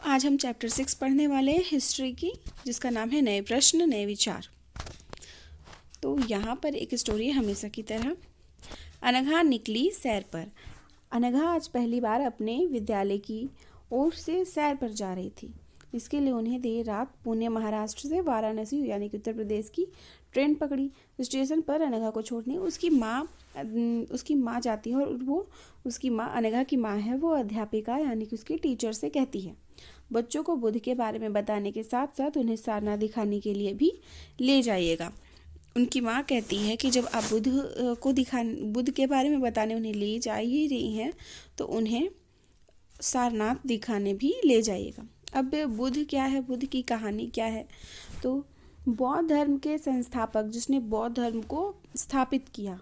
आज हम चैप्टर 6 पढ़ने वाले हैं हिस्ट्री की, जिसका नाम है नए प्रश्न नए विचार। तो यहाँ पर एक स्टोरी है हमेशा की तरह। अनघा निकली सैर पर। अनघा आज पहली बार अपने विद्यालय की ओर से सैर पर जा रही थी। इसके लिए उन्हें देर रात पुणे महाराष्ट्र से वाराणसी यानी कि उत्तर प्रदेश की ट्रेन पकड़ी। स्टेशन पर अनघा को छोड़ने उसकी माँ जाती है और वो उसकी माँ अनघा की माँ है, वो अध्यापिका यानी कि उसकी टीचर से कहती है बच्चों को बुद्ध के बारे में बताने के साथ साथ उन्हें सारनाथ दिखाने के लिए भी ले जाइएगा। उनकी माँ कहती है कि जब आप बुद्ध के बारे में बताने उन्हें ले जा ही रही हैं तो उन्हें सारनाथ दिखाने भी ले जाइएगा। अब बुद्ध क्या है, बुद्ध की कहानी क्या है? तो बौद्ध धर्म के संस्थापक, जिसने बौद्ध धर्म को स्थापित किया,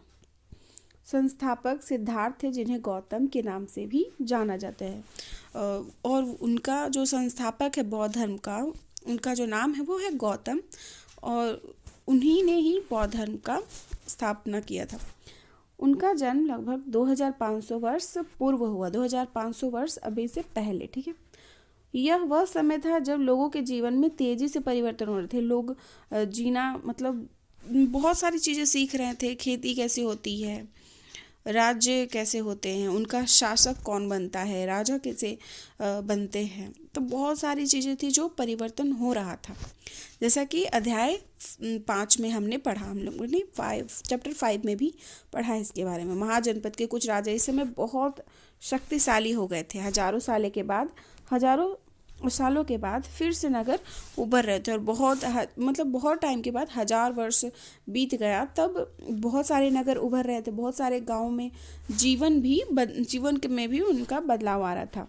संस्थापक सिद्धार्थ थे, जिन्हें गौतम के नाम से भी जाना जाता है। और उनका जो संस्थापक है बौद्ध धर्म का, उनका जो नाम है वो है गौतम, और उन्हीं ने ही बौद्ध धर्म का स्थापना किया था। उनका जन्म लगभग 2500 वर्ष पूर्व हुआ, 2500 वर्ष अभी से पहले, ठीक है। यह वह समय था जब लोगों के जीवन में तेजी से परिवर्तन हो रहे थे। लोग जीना मतलब बहुत सारी चीज़ें सीख रहे थे। खेती कैसे होती है, राज्य कैसे होते हैं, उनका शासक कौन बनता है, राजा कैसे बनते हैं, तो बहुत सारी चीज़ें थी जो परिवर्तन हो रहा था। जैसा कि अध्याय 5 में हमने पढ़ा, हम लोगों ने चैप्टर 5 में भी पढ़ा है इसके बारे में। महाजनपद के कुछ राजा इस समय बहुत शक्तिशाली हो गए थे। हजारों सालों के बाद फिर से नगर उभर रहे थे, और बहुत टाइम के बाद 1000 वर्ष बीत गया, तब बहुत सारे नगर उभर रहे थे। बहुत सारे गांव में जीवन में भी उनका बदलाव आ रहा था,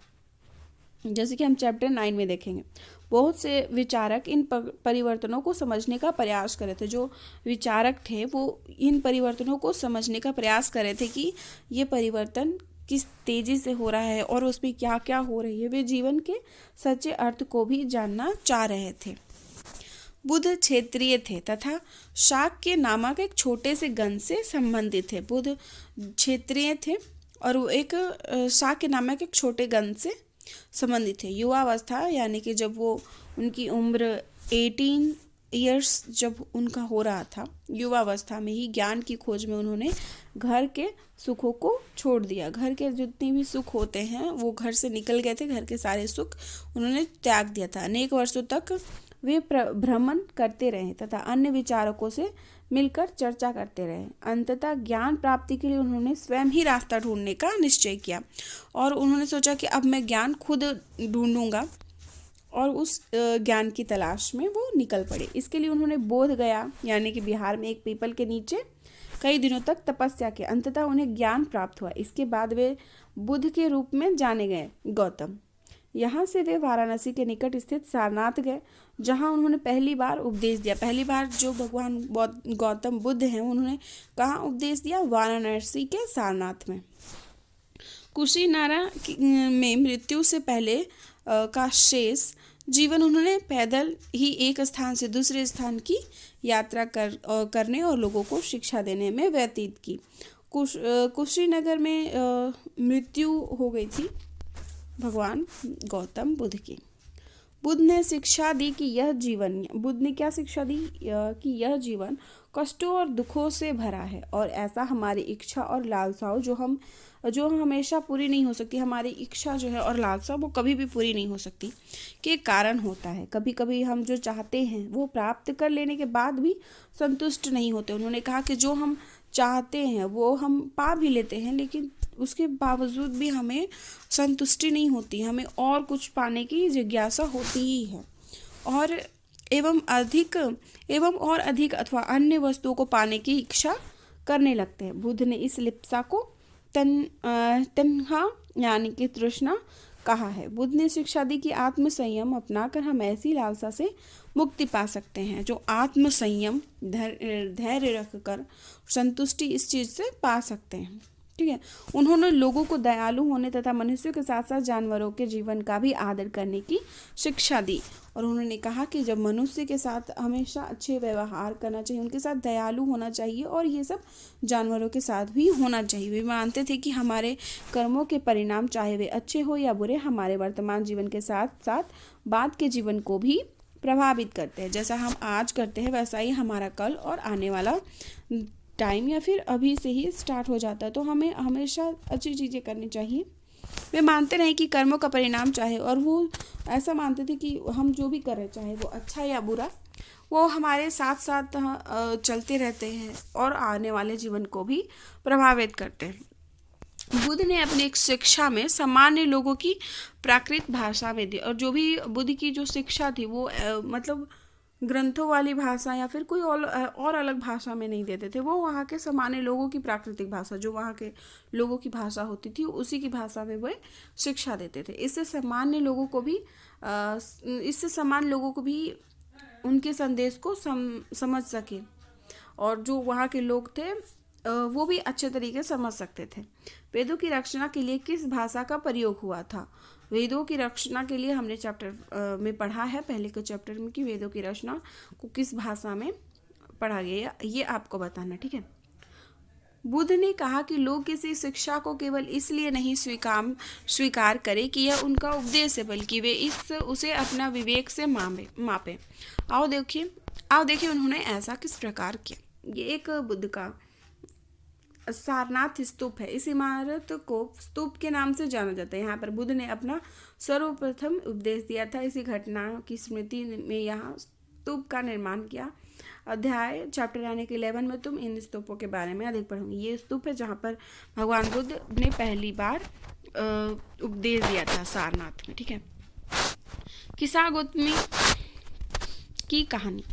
जैसे कि हम चैप्टर 9 में देखेंगे। बहुत से विचारक इन परिवर्तनों को समझने का प्रयास कर रहे थे। जो विचारक थे वो इन परिवर्तनों को समझने का प्रयास कर रहे थे कि ये परिवर्तन किस तेजी से हो रहा है और उसमें क्या क्या हो रही है। वे जीवन के सच्चे अर्थ को भी जानना चाह रहे थे। बुद्ध क्षेत्रीय थे तथा शाक्य नामक एक छोटे से गण से संबंधित थे। बुद्ध क्षेत्रीय थे और वो एक शाक्य नामक एक छोटे गण से संबंधित थे। युवावस्था यानी कि जब वो उनकी उम्र 18 ईयर्स जब उनका हो रहा था, युवावस्था में ही ज्ञान की खोज में उन्होंने घर के सुखों को छोड़ दिया। घर के जितने भी सुख होते हैं वो घर से निकल गए थे, घर के सारे सुख उन्होंने त्याग दिया था। अनेक वर्षों तक वे भ्रमण करते रहे तथा अन्य विचारकों से मिलकर चर्चा करते रहे। अंततः ज्ञान प्राप्ति के लिए उन्होंने स्वयं ही रास्ता ढूंढने का निश्चय किया, और उन्होंने सोचा कि अब मैं ज्ञान खुद ढूंढूंगा, और उस ज्ञान की तलाश में वो निकल पड़े। इसके लिए उन्होंने बोध गया यानी कि बिहार में एक पीपल के नीचे कई दिनों तक तपस्या की। अंततः उन्हें ज्ञान प्राप्त हुआ। इसके बाद वे बुद्ध के रूप में जाने गए गौतम। यहाँ से वे वाराणसी के निकट स्थित सारनाथ गए, जहाँ उन्होंने पहली बार उपदेश दिया। पहली बार जो भगवान गौतम बुद्ध हैं उन्होंने कहाँ उपदेश दिया? वाराणसी के सारनाथ में। कुशीनारा में मृत्यु से पहले का शेष जीवन उन्होंने पैदल ही एक स्थान से दूसरे स्थान की यात्रा करने और लोगों को शिक्षा देने में व्यतीत की। कुशीनगर में मृत्यु हो गई थी भगवान गौतम बुद्ध की। बुद्ध ने शिक्षा दी कि बुद्ध ने क्या शिक्षा दी? कि यह जीवन कष्टों और दुखों से भरा है, और ऐसा हमारी इच्छा और लालसाओं जो हमेशा पूरी नहीं हो सकती, हमारी इच्छा जो है और लालसा वो कभी भी पूरी नहीं हो सकती, के कारण होता है। कभी कभी हम जो चाहते हैं वो प्राप्त कर लेने के बाद भी संतुष्ट नहीं होते। उन्होंने कहा कि जो हम चाहते हैं वो हम पा भी लेते हैं, लेकिन उसके बावजूद भी हमें संतुष्टि नहीं होती, हमें और कुछ पाने की जिज्ञासा होती ही है, और एवं और अधिक अथवा अन्य वस्तुओं को पाने की इच्छा करने लगते हैं। बुद्ध ने इस लिप्सा को तन्हा यानी कि तृष्णा कहा है। बुद्ध ने शिक्षा दी कि आत्म संयम अपनाकर हम ऐसी लालसा से मुक्ति पा सकते हैं जो आत्म संयम धैर्य रखकर संतुष्टि इस चीज़ से पा सकते हैं। ठीक है। उन्होंने लोगों को दयालु होने तथा मनुष्यों के साथ साथ जानवरों के जीवन का भी आदर करने की शिक्षा दी। और उन्होंने कहा कि जब मनुष्य के साथ हमेशा अच्छे व्यवहार करना चाहिए, उनके साथ दयालु होना चाहिए, और ये सब जानवरों के साथ भी होना चाहिए। वे मानते थे कि हमारे कर्मों के परिणाम, चाहे वे अच्छे हो या बुरे, हमारे वर्तमान जीवन के साथ साथ बाद के जीवन को भी प्रभावित करते हैं। जैसा हम आज करते हैं वैसा ही हमारा कल और आने वाला टाइम या फिर अभी से ही स्टार्ट हो जाता है। तो हमें हमेशा अच्छी चीज़ें करनी चाहिए। वे मानते रहे कि कर्मों का परिणाम चाहे, और वो ऐसा मानते थे कि हम जो भी करें, चाहे वो अच्छा या बुरा, वो हमारे साथ साथ चलते रहते हैं और आने वाले जीवन को भी प्रभावित करते हैं। बुद्ध ने अपनी एक शिक्षा में सामान्य लोगों की प्राकृत भाषा में दी, और जो भी बुद्ध की जो शिक्षा थी वो मतलब ग्रंथों वाली भाषा या फिर कोई और अलग भाषा में नहीं देते थे। वो वहाँ के सामान्य लोगों की प्राकृतिक भाषा, जो वहाँ के लोगों की भाषा होती थी, उसी की भाषा में वो शिक्षा देते थे। इससे सामान्य लोगों को भी उनके संदेश को समझ सके, और जो वहाँ के लोग थे वो भी अच्छे तरीके से समझ सकते थे। वेदों की रचना के लिए किस भाषा का प्रयोग हुआ था? वेदों की रचना के लिए हमने चैप्टर में पढ़ा है, पहले के चैप्टर में, कि वेदों की रचना को किस भाषा में पढ़ा गया, ये आपको बताना, ठीक है। बुद्ध ने कहा कि लोग किसी शिक्षा को केवल इसलिए नहीं स्वीकार करें कि यह उनका उपदेश है, बल्कि वे उसे अपना विवेक से मापे। आओ देखिए उन्होंने ऐसा किस प्रकार किया। ये एक बुद्ध का सारनाथ स्तूप है। इस इमारत को स्तूप के नाम से जाना जाता है। यहाँ पर बुद्ध ने अपना सर्वप्रथम उपदेश दिया था। इसी घटना की स्मृति में यहाँ स्तूप का निर्माण किया। अध्याय चैप्टर यानी कि 11 में तुम इन स्तूपों के बारे में अधिक पढ़ोगे। ये स्तूप है जहाँ पर भगवान बुद्ध ने पहली बार उपदेश दिया था, सारनाथ में, ठीक है। किसा गौतमी की कहानी।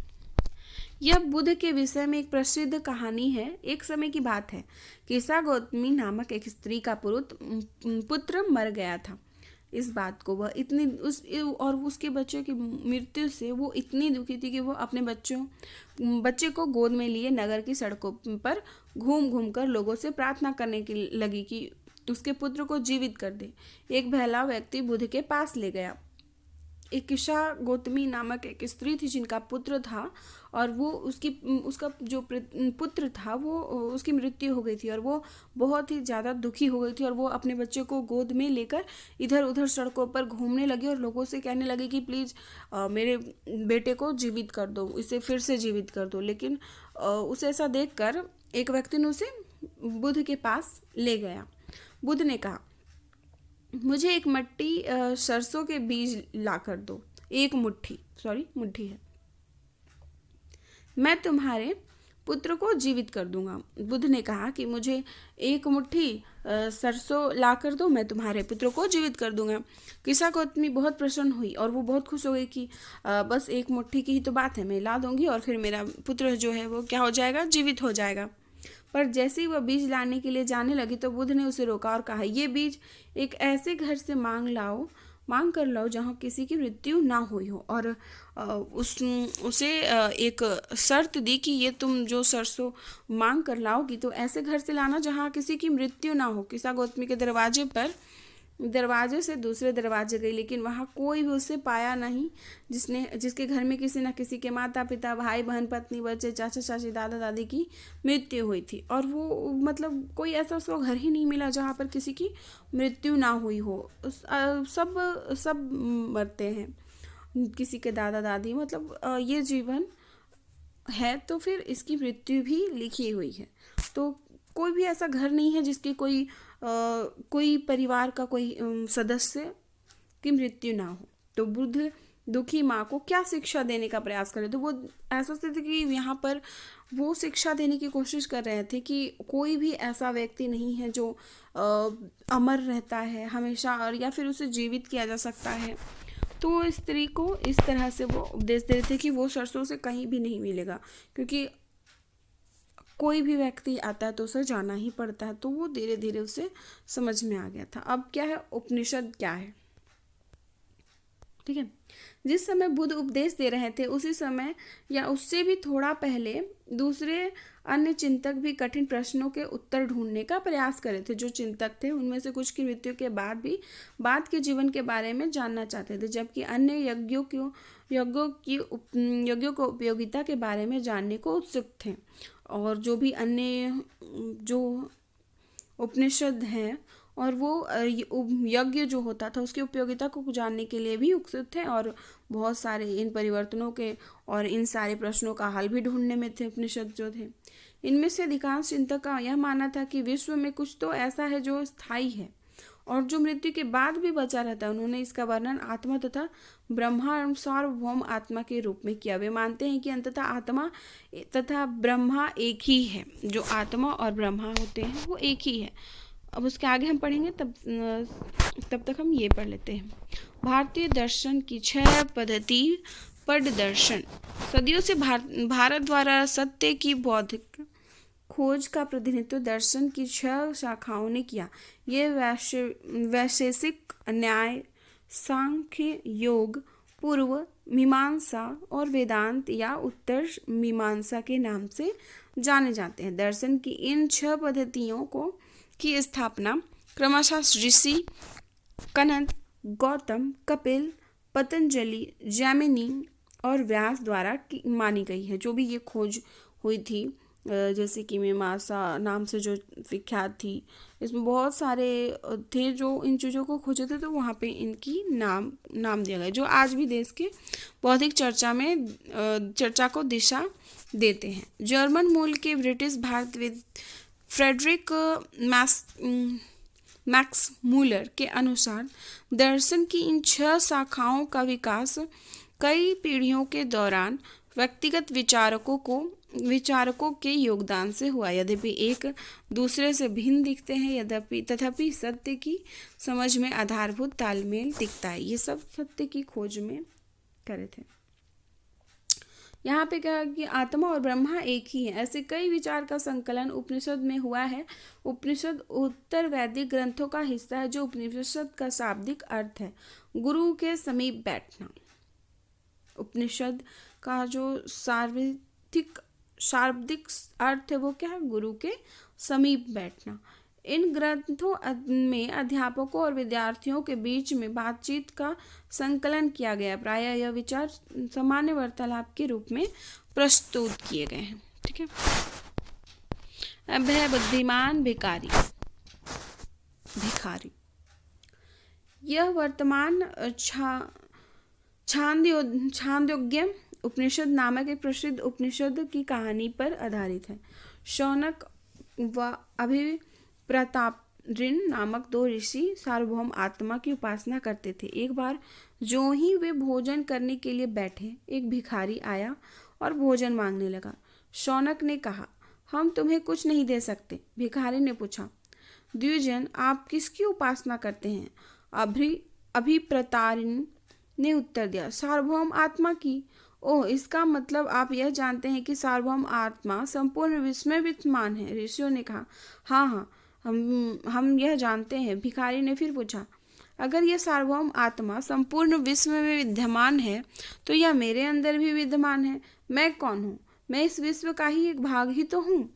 यह बुद्ध के विषय में एक प्रसिद्ध कहानी है। एक समय की बात है, किसा गौतमी नामक एक स्त्री का पुत्र मर गया था। इस बात को वह और उसके बच्चे की मृत्यु से वो इतनी दुखी थी कि वो अपने बच्चे को गोद में लिए नगर की सड़कों पर घूम घूम कर लोगों से प्रार्थना करने की लगी कि उसके पुत्र को जीवित कर दे। एक भला व्यक्ति बुद्ध के पास ले गया। एक किसा गौतमी नामक एक स्त्री थी जिनका पुत्र था, और वो उसका जो पुत्र था वो उसकी मृत्यु हो गई थी, और वो बहुत ही ज़्यादा दुखी हो गई थी, और वो अपने बच्चे को गोद में लेकर इधर उधर सड़कों पर घूमने लगी और लोगों से कहने लगी कि प्लीज़ मेरे बेटे को जीवित कर दो, इसे फिर से जीवित कर दो। लेकिन उसे ऐसा देखकर एक व्यक्ति ने उसे बुद्ध के पास ले गया। बुद्ध ने कहा, मुझे एक सरसों के बीज ला कर दो। एक मुट्ठी है, मैं तुम्हारे पुत्र को जीवित कर दूंगा। बुद्ध ने कहा कि मुझे एक मुट्ठी सरसों ला कर दो, मैं तुम्हारे पुत्र को जीवित कर दूंगा। किसा गौतमी बहुत प्रसन्न हुई और वो बहुत खुश हो गई कि बस एक मुट्ठी की ही तो बात है, मैं ला दूंगी और फिर मेरा पुत्र जो है वो क्या हो जाएगा, जीवित हो जाएगा। पर जैसे ही वह बीज लाने के लिए जाने लगी तो बुद्ध ने उसे रोका और कहा, ये बीज एक ऐसे घर से मांग कर लाओ जहाँ किसी की मृत्यु ना हुई हो। और उसे एक शर्त दी कि ये तुम जो सरसों मांग कर लाओगी तो ऐसे घर से लाना जहाँ किसी की मृत्यु ना हो। किसा गौतमी के दरवाजे से दूसरे दरवाजे गई, लेकिन वहाँ कोई भी उसे पाया नहीं जिसके घर में किसी न किसी के माता पिता, भाई बहन, पत्नी, बच्चे, चाचा चाची, दादा दादी की मृत्यु हुई थी। और वो मतलब कोई ऐसा उसको घर ही नहीं मिला जहाँ पर किसी की मृत्यु ना हुई हो। सब मरते हैं, किसी के दादा दादी, मतलब ये जीवन है तो फिर इसकी मृत्यु भी लिखी हुई है। तो कोई भी ऐसा घर नहीं है जिसके कोई परिवार का कोई सदस्य की मृत्यु ना हो। तो बुद्ध दुखी माँ को क्या शिक्षा देने का प्रयास करे, तो वो ऐसा स्थिति कि यहाँ पर वो शिक्षा देने की कोशिश कर रहे थे कि कोई भी ऐसा व्यक्ति नहीं है जो अमर रहता है हमेशा, और या फिर उसे जीवित किया जा सकता है। तो स्त्री को इस तरह से वो उपदेश दे रहे थे कि वो सरसों से कहीं भी नहीं मिलेगा, क्योंकि कोई भी व्यक्ति आता है तो उसे जाना ही पड़ता है। तो वो धीरे धीरे उसे समझ में आ गया था। अब क्या है, उपनिषद क्या है। ठीक है। जिस समय बुद्ध उपदेश दे रहे थे उसी समय या उससे भी थोड़ा पहले दूसरे अन्य चिंतक भी कठिन प्रश्नों के उत्तर ढूंढने का प्रयास कर रहे थे। जो चिंतक थे उनमें से कुछ की मृत्यु के बाद भी बाद के जीवन के बारे में जानना चाहते थे, जबकि अन्य यज्ञों को उपयोगिता के बारे में जानने को उत्सुक थे। और जो भी अन्य जो उपनिषद हैं और वो यज्ञ जो होता था उसकी उपयोगिता को जानने के लिए भी उत्सुक थे, और बहुत सारे इन परिवर्तनों के और इन सारे प्रश्नों का हल भी ढूंढने में थे उपनिषद जो थे। इनमें से अधिकांश चिंतक का यह मानना था कि विश्व में कुछ तो ऐसा है जो स्थायी है और जो मृत्यु के बाद भी बचा रहता है। उन्होंने इसका वर्णन आत्मा तथा ब्रह्मा एवं सार्वभौम आत्मा के रूप में किया। वे मानते हैं कि अंततः आत्मा तथा ब्रह्मा एक ही है। जो आत्मा और ब्रह्मा होते हैं वो एक ही है। अब उसके आगे हम पढ़ेंगे, तब तक हम ये पढ़ लेते हैं। भारतीय दर्शन की 6 पद्धति पड दर्शन। सदियों से भारत द्वारा सत्य की बौद्धिक खोज का प्रतिनिधित्व दर्शन की 6 शाखाओं ने किया। ये वैशेषिक, न्याय, सांख्य, योग, पूर्व मीमांसा और वेदांत या उत्तर मीमांसा के नाम से जाने जाते हैं। दर्शन की इन 6 पद्धतियों की स्थापना क्रमशः ऋषि कनद, गौतम, कपिल, पतंजलि, जैमिनी और व्यास द्वारा मानी गई है। जो भी ये खोज हुई थी, जैसे कि मीमांसा नाम से जो विख्यात थी, इसमें बहुत सारे थे जो इन चीज़ों को खोजे थे, तो वहाँ पे इनकी नाम दिया गया, जो आज भी देश के बौद्धिक चर्चा को दिशा देते हैं। जर्मन मूल के ब्रिटिश भारतविद फ्रेडरिक मैक्स मूलर के अनुसार दर्शन की इन 6 शाखाओं का विकास कई पीढ़ियों के दौरान व्यक्तिगत विचारकों के योगदान से हुआ। यद्यपि एक दूसरे से भिन्न दिखते हैं, तथापि सत्य की समझ में आधारभूत तालमेल दिखता है। ये सब सत्य की खोज में करे थे। यहाँ पे क्या कि आत्मा और ब्रह्मा एक ही है, ऐसे कई विचार का संकलन उपनिषद में हुआ है। उपनिषद उत्तर वैदिक ग्रंथों का हिस्सा है। जो उपनिषद का शाब्दिक अर्थ है गुरु के समीप बैठना। उपनिषद का जो शाब्दिक अर्थ है वो क्या है? गुरु के समीप बैठना। इन ग्रंथों में अध्यापकों और विद्यार्थियों के बीच में बातचीत का संकलन किया गया। प्रायः यह विचार सामान्य वार्तालाप के रूप में प्रस्तुत किए गए हैं। ठीक है। अब है बुद्धिमान भिखारी। यह वर्तमान छांदोग्य उपनिषद नामक एक प्रसिद्ध उपनिषद की कहानी पर आधारित है। शौनक व अभिप्रतापऋण नामक 2 ऋषि सार्वभौम आत्मा की उपासना करते थे। एक बार जो ही वे भोजन करने के लिए बैठे, एक भिखारी आया और भोजन मांगने लगा। शौनक ने कहा, हम तुम्हें कुछ नहीं दे सकते। भिखारी ने पूछा, द्विजन, आप किसकी उपासना करते हैं? अभिप्रतारिण ने उत्तर दिया, सार्वभौम आत्मा की। ओह, इसका मतलब आप यह जानते हैं कि सार्वभौम आत्मा संपूर्ण विश्व में विद्यमान है। ऋषियों ने कहा, हाँ, हम यह जानते हैं। भिखारी ने फिर पूछा, अगर यह सार्वभौम आत्मा संपूर्ण विश्व में विद्यमान है तो यह मेरे अंदर भी विद्यमान है। मैं कौन हूँ? मैं इस विश्व का ही एक भाग ही तो हूँ।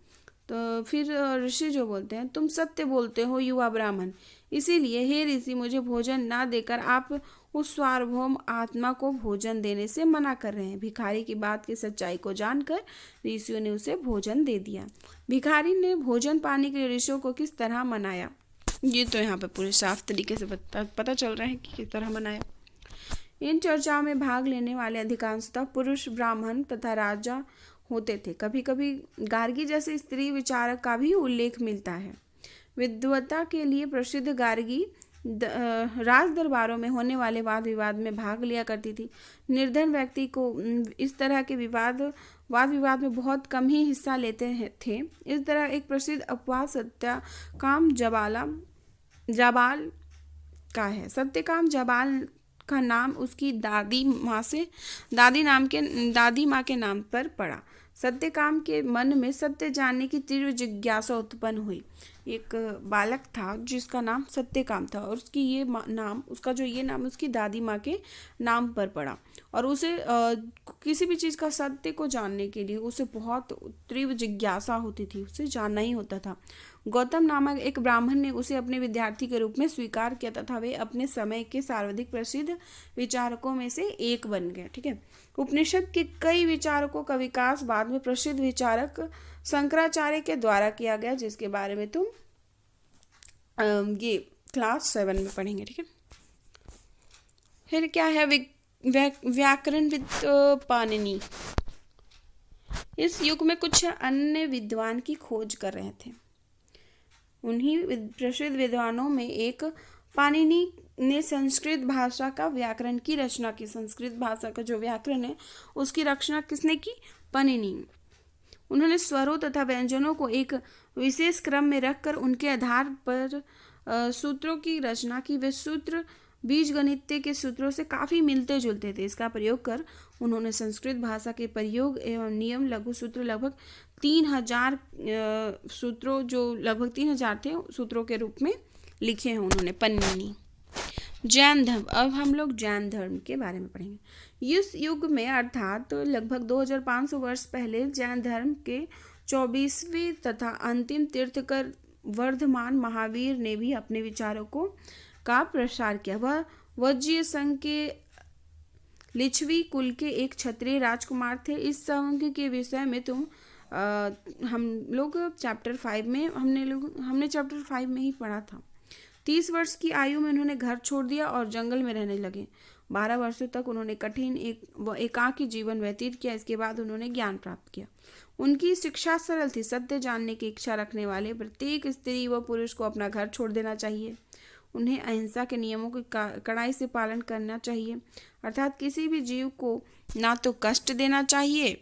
तो फिर ऋषि जो बोलते हैं, तुम सत्य बोलते हो युवा ब्राह्मण, इसीलिए हे ऋषि, मुझे भोजन ना देकर आप उस सार्वभौम आत्मा को भोजन देने से मना कर रहे हैं। भिखारी की बात की सच्चाई को जानकर ऋषियों ने उसे भोजन दे दिया। भिखारी ने भोजन पाने के लिए ऋषियों को किस तरह मनाया, ये तो यहाँ पे पूरे साफ तरीके से पता चल रहा है कि किस तरह मनाया। इन चर्चाओं में भाग लेने वाले अधिकांशतः पुरुष ब्राह्मण तथा राजा होते थे। कभी कभी गार्गी जैसे स्त्री विचारक का भी उल्लेख मिलता है। विद्वता के लिए प्रसिद्ध गार्गी राज दरबारों में होने वाले वाद विवाद में भाग लिया करती थी। निर्धन व्यक्ति को इस तरह के वाद विवाद में बहुत कम ही हिस्सा लेते थे। इस तरह एक प्रसिद्ध अपवाद सत्यकाम जाबाल का है। सत्यकाम जाबाल का नाम उसकी दादी माँ के नाम पर पड़ा। सत्यकाम के मन में सत्य जानने की तीव्र जिज्ञासा उत्पन्न हुई। एक बालक था जिसका नाम सत्यकाम था, और उसकी ये नाम उसका जो ये नाम उसकी दादी माँ के नाम पर पड़ा। और उसे किसी भी चीज़ का सत्य को जानने के लिए उसे बहुत तीव्र जिज्ञासा होती थी, उसे जानना ही होता था। गौतम नामक एक ब्राह्मण ने उसे अपने विद्यार्थी के रूप में स्वीकार किया तथा वे अपने समय के सर्वाधिक प्रसिद्ध विचारकों में से एक बन गए। ठीक है। उपनिषद के कई विचारकों का विकास बाद में प्रसिद्ध विचारक शंकराचार्य के द्वारा किया गया, जिसके बारे में तुम ये क्लास 7 में पढ़ेंगे। ठीक है। फिर क्या है व्याकरण विद पाणिनि। इस युग में कुछ अन्य विद्वान की खोज कर रहे थे। उन्हीं प्रसिद्ध विद्वानों में एक पाणिनि ने संस्कृत भाषा का व्याकरण की रचना की। संस्कृत भाषा का जो व्याकरण है उसकी रचना किसने की? पाणिनि। उन्होंने स्वरों तथा व्यंजनों को एक विशेष क्रम में रखकर उनके आधार पर सूत्रों की रचना की। वे सूत्र बीजगणित के सूत्रों से काफ़ी मिलते जुलते थे। इसका प्रयोग कर उन्होंने संस्कृत भाषा के प्रयोग एवं नियम लघु सूत्र लगभग 3000 सूत्रों, जो लगभग 3000 थे, सूत्रों के रूप में लिखे हैं उन्होंने, पाणिनि। जैन धर्म। अब हम लोग जैन धर्म के बारे में पढ़ेंगे। इस युग में अर्थात लगभग 2500 वर्ष पहले जैन धर्म के 24वें तथा अंतिम तीर्थकर वर्धमान महावीर ने भी अपने विचारों का प्रसार किया। वह वज्जीय संघ के लिच्छवी कुल के एक क्षत्रिय राजकुमार थे। इस संघ के विषय में हम लोग चैप्टर 5 में हमने चैप्टर 5 में ही पढ़ा था। 30 वर्ष की आयु में उन्होंने घर छोड़ दिया और जंगल में रहने लगे। 12 वर्षों तक उन्होंने कठिन एकाकी जीवन व्यतीत किया। इसके बाद उन्होंने ज्ञान प्राप्त किया। उनकी शिक्षा सरल थी। सत्य जानने की इच्छा रखने वाले प्रत्येक स्त्री व पुरुष को अपना घर छोड़ देना चाहिए। उन्हें अहिंसा के नियमों का कड़ाई से पालन करना चाहिए, अर्थात किसी भी जीव को ना तो कष्ट देना चाहिए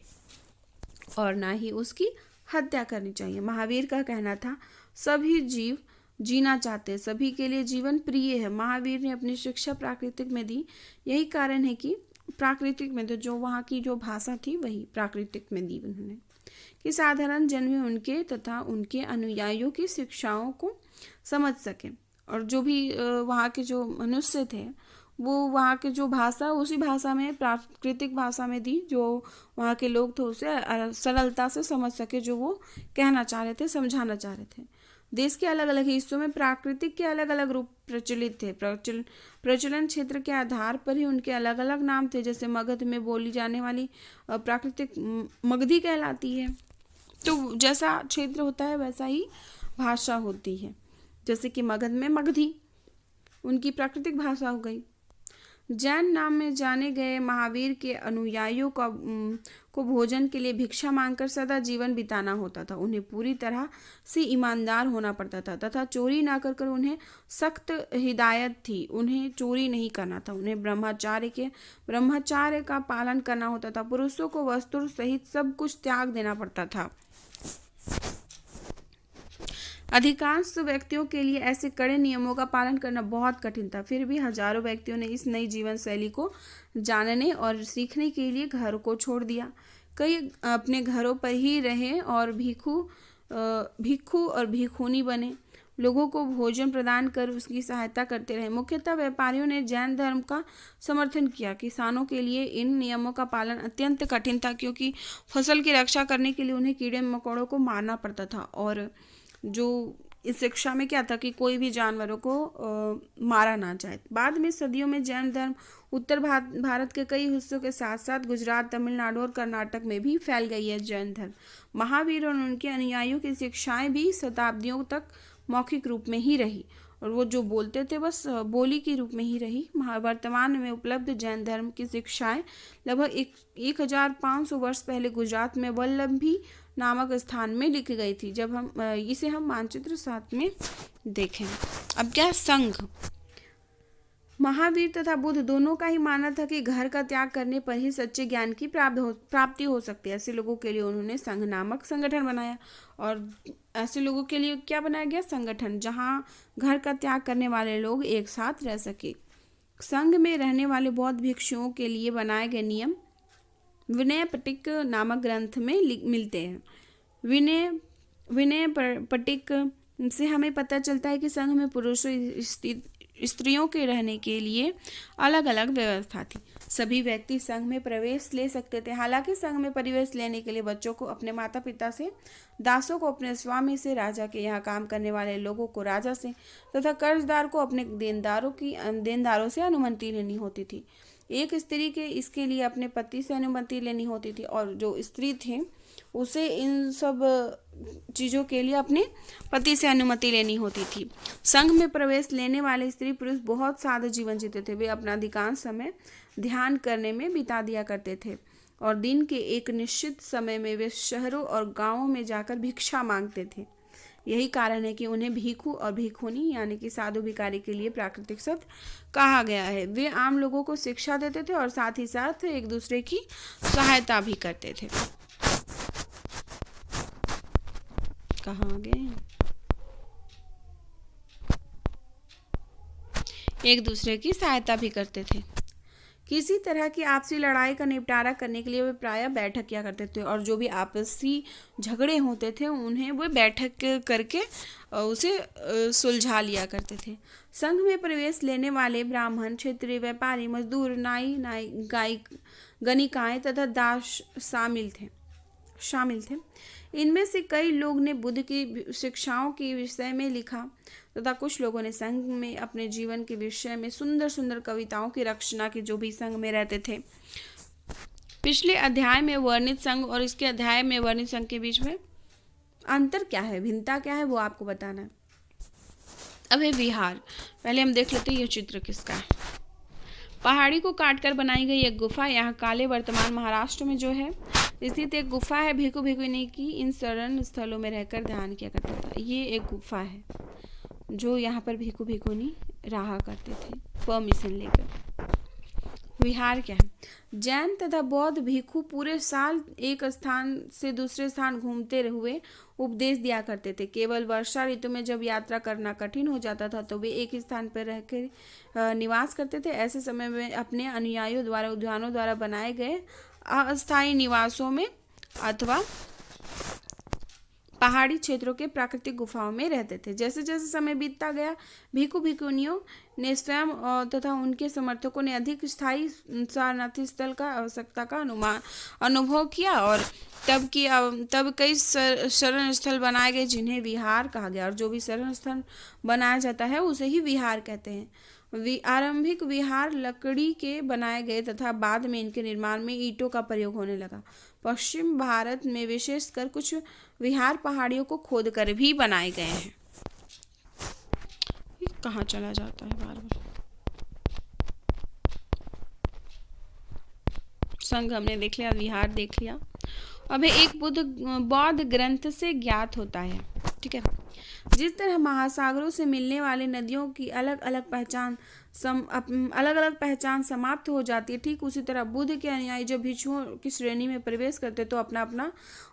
और ना ही उसकी हत्या करनी चाहिए। महावीर का कहना था, सभी जीव जीना चाहते हैं, सभी के लिए जीवन प्रिय है। महावीर ने अपनी शिक्षा प्राकृतिक में दी। यही कारण है कि प्राकृतिक में तो जो वहाँ की जो भाषा थी वही प्राकृतिक में दी उन्होंने, कि साधारण जन भी उनके तथा उनके अनुयायियों की शिक्षाओं को समझ सके। और जो भी वहाँ के जो मनुष्य थे वो वहाँ के जो भाषा उसी भाषा में, प्राकृतिक भाषा में दी, जो वहाँ के लोग थे उसे सरलता से समझ सके जो वो कहना चाह रहे थे, समझाना चाह रहे थे। देश के अलग अलग हिस्सों में प्राकृतिक के अलग अलग रूप प्रचलित थे। प्रचलन क्षेत्र के आधार पर ही उनके अलग अलग नाम थे। जैसे मगध में बोली जाने वाली प्राकृतिक मगधी कहलाती है। तो जैसा क्षेत्र होता है वैसा ही भाषा होती है। जैसे कि मगध में मगधी उनकी प्राकृतिक भाषा हो गई। जैन नाम में जाने गए महावीर के अनुयायियों को भोजन के लिए भिक्षा मांगकर सदा जीवन बिताना होता था। उन्हें पूरी तरह से ईमानदार होना पड़ता था तथा चोरी ना कर उन्हें सख्त हिदायत थी। उन्हें चोरी नहीं करना था। उन्हें ब्रह्मचार्य का पालन करना होता था। पुरुषों को वस्त्र सहित सब कुछ त्याग देना पड़ता था। अधिकांश व्यक्तियों के लिए ऐसे कड़े नियमों का पालन करना बहुत कठिन था। फिर भी हजारों व्यक्तियों ने इस नई जीवन शैली को जानने और सीखने के लिए घर को छोड़ दिया। कई अपने घरों पर ही रहे और भिक्षु और भिक्षुनी बने। लोगों को भोजन प्रदान कर उसकी सहायता करते रहे। मुख्यतः व्यापारियों ने जैन धर्म का समर्थन किया। किसानों के लिए इन नियमों का पालन अत्यंत कठिन था, क्योंकि फसल की रक्षा करने के लिए उन्हें कीड़े मकोड़ों को मारना पड़ता था। और जो इस शिक्षा में क्या था कि कोई भी जानवरों को मारा ना जाए। बाद में सदियों में जैन धर्म उत्तर भारत के कई हिस्सों के साथ साथ गुजरात, तमिलनाडु और कर्नाटक में भी फैल गई है जैन धर्म। महावीर और उनके अनुयायियों की शिक्षाएं भी शताब्दियों तक मौखिक रूप में ही रही और वो जो बोलते थे बस बोली के रूप में ही रही। वर्तमान में उपलब्ध जैन धर्म की शिक्षाएं लगभग 1500 वर्ष पहले गुजरात में वल्लभी नामक स्थान में लिखी गई थी। जब इसे हम मानचित्र 7 में देखें। अब क्या संघ। महावीर तथा बुद्ध दोनों का ही मानना था कि घर का त्याग करने पर ही सच्चे ज्ञान की प्राप्ति हो सकती है। ऐसे लोगों के लिए उन्होंने संघ नामक संगठन बनाया। और ऐसे लोगों के लिए क्या बनाया गया? संगठन, जहां घर का त्याग करने वाले लोग एक साथ रह सके। संघ में रहने वाले बौद्ध भिक्षुओं के लिए बनाए गए नियम विनय पिटक नामक ग्रंथ में मिलते हैं। विनय पिटक से हमें पता चलता है कि संघ में पुरुषों स्त्रियों के रहने के लिए अलग अलग व्यवस्था थी। सभी व्यक्ति संघ में प्रवेश ले सकते थे। हालांकि संघ में प्रवेश लेने के लिए बच्चों को अपने माता पिता से, दासों को अपने स्वामी से, राजा के यहाँ काम करने वाले लोगों को राजा से तथा कर्जदार को अपने देनदारों से अनुमति लेनी होती थी। एक स्त्री के इसके लिए अपने पति से अनुमति लेनी होती थी और जो स्त्री थे उसे इन सब चीज़ों के लिए अपने पति से अनुमति लेनी होती थी। संघ में प्रवेश लेने वाले स्त्री पुरुष बहुत सादा जीवन जीते थे। वे अपना अधिकांश समय ध्यान करने में बिता दिया करते थे और दिन के एक निश्चित समय में वे शहरों और गांवों में जाकर भिक्षा मांगते थे। यही कारण है कि उन्हें भिक्षु और भिक्षुनी यानी कि साधु भिखारी के लिए प्राकृतिक शब्द कहा गया है। वे आम लोगों को शिक्षा देते थे और साथ ही साथ एक दूसरे की सहायता भी करते थे। कहाँ आ गए? एक दूसरे की सहायता भी करते थे। किसी तरह की आपसी लड़ाई का निपटारा करने के लिए वे प्रायः बैठक किया करते थे और जो भी आपसी झगड़े होते थे उन्हें वे बैठक करके उसे सुलझा लिया करते थे। संघ में प्रवेश लेने वाले ब्राह्मण, क्षत्रिय, व्यापारी, मजदूर, नाई, गायक, गणिकाएं तथा दास शामिल थे। इनमें से कई लोग ने बुद्ध की शिक्षाओं के विषय में लिखा तथा कुछ लोगों ने संघ में अपने जीवन के विषय में सुंदर सुंदर कविताओं की रचना की, जो भी संघ में रहते थे। पिछले अध्याय में वर्णित संघ और इसके अध्याय में वर्णित संघ के बीच में अंतर क्या है, भिन्नता क्या है, वो आपको बताना है। अब है विहार। पहले हम देख लेते हैं ये चित्र किसका है। पहाड़ी को काटकर बनाई गई एक गुफा यहाँ काले वर्तमान महाराष्ट्र में जो है स्थित एक गुफा है। भिक्षु भिक्षुनी की इन शरण स्थलों में रहकर ध्यान किया करता था। ये एक गुफा है जो यहाँ पर भिक्षु भिक्षुनी रहा करते थे परमिशन लेकर। विहार क्या है? जैन तथा बौद्ध भिक्षु पूरे साल एक स्थान से दूसरे स्थान घूमते हुए उपदेश दिया करते थे। केवल वर्षा ऋतु में जब यात्रा करना कठिन हो जाता था तो वे एक स्थान पर रहकर निवास करते थे। ऐसे समय में अपने अनुयायियों द्वारा उद्यानों द्वारा बनाए गए अस्थायी निवासों में अथवा पहाड़ी क्षेत्रों के प्राकृतिक गुफाओं में रहते थे। जैसे जैसे समय बीतता गया भिक्षु भिक्षुनियों ने स्वयं तथा उनके समर्थकों ने अधिक स्थायी शरणार्थी स्थल का आवश्यकता का अनुभव किया और तब कई शरण स्थल बनाए गए जिन्हें विहार कहा गया। और जो भी शरण स्थल बनाया जाता है उसे ही विहार कहते हैं। आरंभिक विहार लकड़ी के बनाए गए तथा बाद में इनके निर्माण में ईंटों का प्रयोग होने लगा। पश्चिम भारत में विशेषकर कुछ विहार पहाड़ियों को खोदकर भी बनाए गए हैं। ये कहाँ चला जाता है बार बार। संघ हमने देख लिया, विहार देख लिया। अब एक बौद्ध ग्रंथ से ज्ञात होता है, ठीक है। जिस तरह महासागरों से मिलने वाली नदियों की अलग अलग पहचान समाप्त हो जाती है, ठीक उसी तरह बुद्ध के अनुयायी जब भिक्षुओं की श्रेणी में प्रवेश करते तो अपना अपना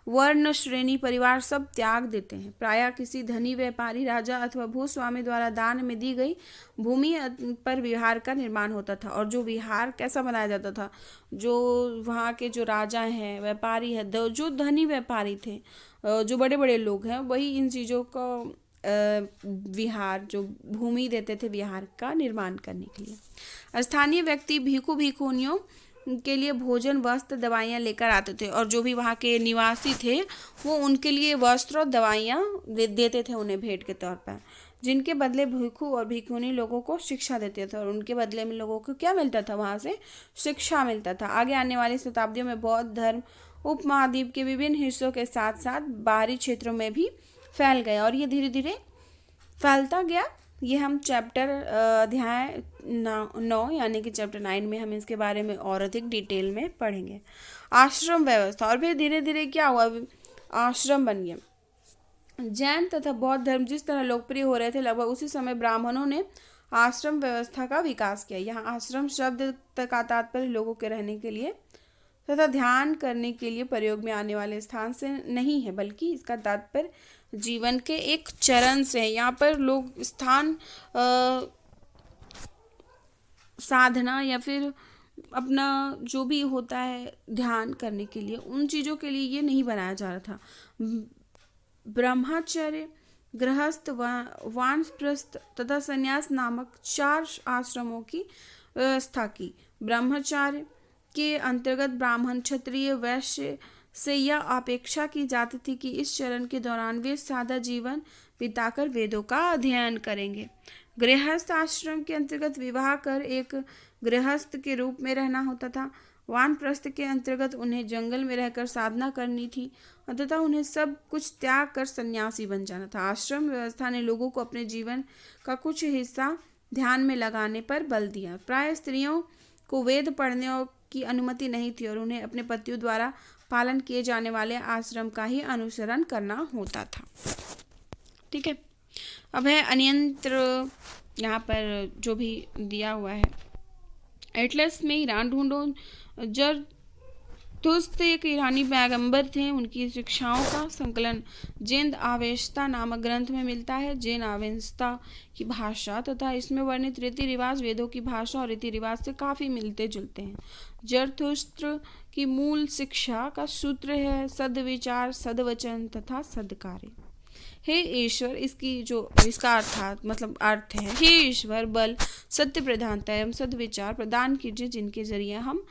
वर्ण, श्रेणी, परिवार सब त्याग देते हैं। प्रायः किसी धनी व्यापारी, राजा अथवा भूस्वामी द्वारा दान में दी गई भूमि पर विहार का निर्माण होता था। और जो विहार कैसा बनाया जाता था, जो वहाँ के जो राजा हैं, व्यापारी है, जो धनी व्यापारी थे, जो बड़े बड़े लोग हैं, वही इन चीज़ों का विहार जो भूमि देते थे विहार का निर्माण करने के लिए। स्थानीय व्यक्ति भिक्षु भिक्षुनियों के लिए भोजन, वस्त्र, दवाइयाँ लेकर आते थे और जो भी वहाँ के निवासी थे वो उनके लिए वस्त्र और दवाइयाँ देते थे उन्हें भेंट के तौर पर, जिनके बदले भिक्षु और भिक्षुनी लोगों को शिक्षा देते थे और उनके बदले में लोगों को क्या मिलता था, वहाँ से शिक्षा मिलता था। आगे आने वाली शताब्दियों में बौद्ध धर्म उपमहाद्वीप के विभिन्न हिस्सों के साथ साथ बाहरी क्षेत्रों में भी फैल गया और ये धीरे धीरे फैलता गया। ये हम चैप्टर अध्याय 9 यानी कि चैप्टर 9 में हम इसके बारे में और अधिक डिटेल में पढ़ेंगे। आश्रम व्यवस्था, और फिर धीरे धीरे क्या हुआ, आश्रम बन गया। जैन तथा बौद्ध धर्म जिस तरह लोकप्रिय हो रहे थे, लगभग उसी समय ब्राह्मणों ने आश्रम व्यवस्था का विकास किया। यहाँ आश्रम शब्द का तात्पर्य लोगों के रहने के लिए तथा ध्यान करने के लिए प्रयोग में आने वाले स्थान से नहीं है, बल्कि इसका तात्पर्य जीवन के एक चरण से है। यहाँ पर लोग स्थान साधना या फिर अपना जो भी होता है ध्यान करने के लिए, उन चीज़ों के लिए ये नहीं बनाया जा रहा था। ब्रह्मचर्य गृहस्थ, वानप्रस्थ तथा संन्यास नामक 4 आश्रमों की व्यवस्था की। ब्रह्मचार्य के अंतर्गत ब्राह्मण, क्षत्रिय, वैश्य से यह अपेक्षा की जाती थी कि इस चरण के दौरान वे सादा जीवन बिताकर वेदों का अध्ययन करेंगे। गृहस्थ आश्रम के अंतर्गत विवाह कर एक गृहस्थ के रूप में रहना होता था। वानप्रस्थ के अंतर्गत उन्हें जंगल में रहकर साधना करनी थी तथा उन्हें सब कुछ त्याग कर सन्यासी बन जाना था। आश्रम व्यवस्था ने लोगों को अपने जीवन का कुछ हिस्सा ध्यान में लगाने पर बल दिया। प्राय स्त्रियों को वेद पढ़ने की अनुमति नहीं थी और उन्हें अपने पतियों द्वारा पालन किए जाने वाले आश्रम का ही अनुसरण करना होता था। ठीक है, अब है अनियंत्र, यहाँ पर जो भी दिया हुआ है। एटलस में ईरान ढूंढो। जरथुस्त्र एक ईरानी पैगंबर थे। उनकी शिक्षाओं का संकलन जैन आवेशता नामक ग्रंथ में मिलता है। जैन आवेशता की भाषा तथा इसमें वर्णित रीति रिवाज वेदों की भाषा और रीति रिवाज से काफ़ी मिलते जुलते हैं। जरथुस्त्र की मूल शिक्षा का सूत्र है सद्विचार, सद्वचन तथा सद्कार्य। हे ईश्वर, इसका अर्थ है हे ईश्वर, बल, सत्य प्रधानता एवं सद्विचार प्रदान कीजिए जिनके जरिए हम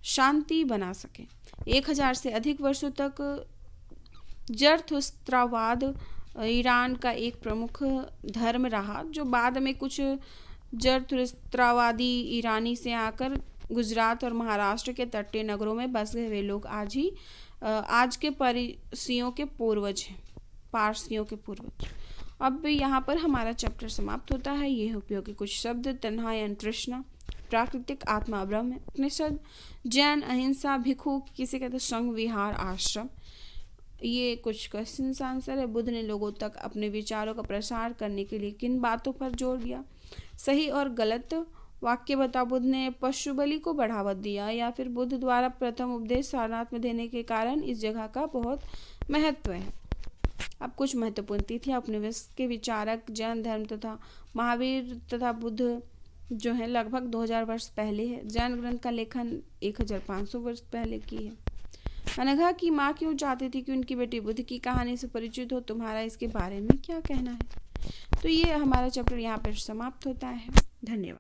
शांति बना सकें। 1000 से अधिक वर्षों तक जरथुस्त्रावाद ईरान का एक प्रमुख धर्म रहा, जो बाद में कुछ जरथुस्त्रावादी ईरानी से आकर गुजरात और महाराष्ट्र के तटीय नगरों में बस गए। वे लोग आज के पारसियों के पूर्वज हैं। अब यहाँ पर हमारा चैप्टर समाप्त होता है। ये उपयोगी कुछ शब्द: तन्हा यानी तृष्णा, प्राकृतिक, आत्मा ब्रह्म, उपनिषद, जैन, अहिंसा, भिक्षु किसे कहते हैं, संघ, विहार, आश्रम। ये कुछ क्वेश्चन आंसर है। बुद्ध ने लोगों तक अपने विचारों का प्रसार करने के लिए किन बातों पर जोर दिया? सही और गलत वाक्य बताओ। बुद्ध ने पशु बलि को बढ़ावा दिया या फिर बुद्ध द्वारा प्रथम उपदेश सारनाथ में देने के कारण इस जगह का बहुत महत्व है। अब कुछ महत्वपूर्ण तिथियां। उपनिवेश के विचारक जैन धर्म तथा महावीर तथा बुद्ध जो है लगभग 2000 वर्ष पहले है। जैन ग्रंथ का लेखन 1500 वर्ष पहले की है। अनघा की माँ क्यों चाहती थी कि उनकी बेटी बुद्ध की कहानी से परिचित हो? तुम्हारा इसके बारे में क्या कहना है? तो ये हमारा चैप्टर यहाँ पर समाप्त होता है। धन्यवाद।